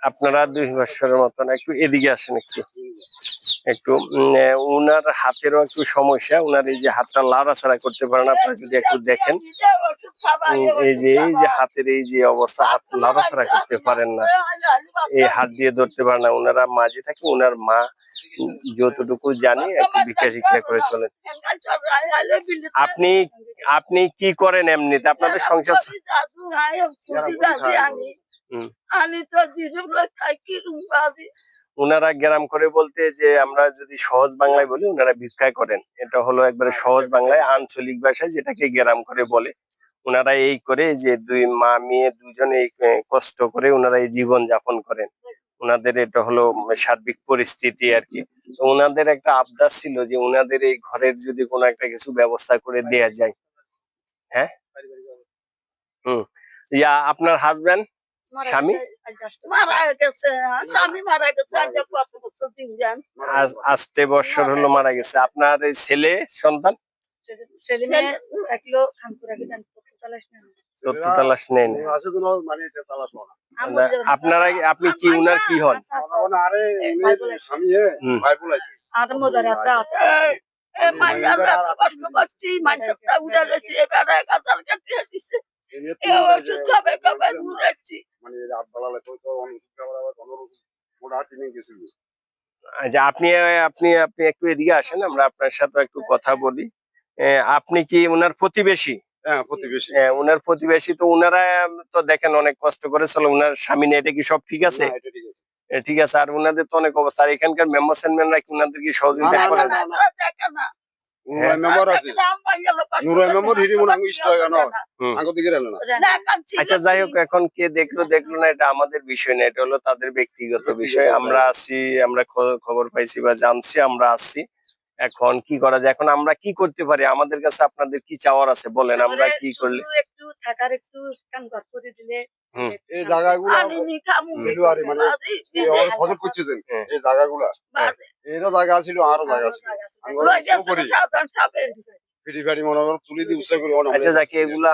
আপনারা 2 বছরের মতন একটু এদিকে আসেন একটু একটু উনার হাতেরও একটু সমস্যা, উনার এই যে হাতটা লাড়াচাড়া করতে পারেন, আপনারা যদি একটু দেখেন এই যে হাতের এই যে অবস্থা, হাত লাড়াচাড়া করতে পারেন না, এই হাত দিয়ে ধরতে পারে না। উনারা মাঝে থাকে, উনার মা যতটুকু জানি একটু ভিক্ষা শিক্ষা করে চলেন। আপনি আপনি কি করেন এমনিতে আপনাদের সংসার? উনারা গ্রাম করে বলতে যে আমরা যদি সহজ বাংলায় বলি, উনারা ভিক্ষা করেন। এটা হলো একবারে সহজ বাংলায়, আঞ্চলিক ভাষায় যেটাকে গ্রাম করে বলে। উনারা এই করে যে 2 মা মেয়ে দুজনে কষ্ট করে উনারা এই জীবন যাপন করেন। উনাদের এটা হলো সার্বিক পরিস্থিতি আর কি। তো উনাদের একটা আবদার ছিল যে উনাদের এই ঘরের যদি কোনো একটা কিছু ব্যবস্থা করে দেয়া যায়। হ্যাঁ, হুম। আপনার হাজবেন্ড, স্বামী আজকে বছর হলো মারা গেছে। আপনার এই ছেলে সন্তান তালাশ নেন? আপনারা আপনি কি উনার কি হন? কষ্ট করছি আচ্ছা, আপনি আপনি আপনি একটু এদিকে আসেন, আমরা আপনার সাথে একটু কথা বলি। আপনি কি উনার প্রতিবেশী? হ্যাঁ, প্রতিবেশী। উনার প্রতিবেশী তো উনারা তো দেখেন অনেক কষ্ট করে চলে, উনার স্বামী নেই, এটা কি সব ঠিক আছে? ঠিক আছে। আর উনাদের তো অনেক অবস্থা, আর এখানকার মেম্বাররা কি উনাদের কি সহযোগিতা করেন? আচ্ছা, যাই হোক, এখন কে দেখলো দেখলো না এটা আমাদের বিষয় না, এটা হলো তাদের ব্যক্তিগত বিষয়। আমরা আছি, আমরা খবর পাইছি বা জানছি, আমরা আছি। এখন কি করা যায়, এখন আমরা কি করতে পারি, আমাদের কাছে আপনাদের কি চাওয়ার আছে বলেন, আমরা কি করলে? একটু থাকার একটু কাঙ্গার করে দিলে এই জায়গাগুলো ছিল আর মানে ফসল করতেছেন, এই জায়গাগুলা এরও জায়গা ছিল, আরো জায়গা ছিল, ফিরি ফিরি মনে করো তুলে দিয়ে উৎসাহ করি। আচ্ছা, যাকে এগুলা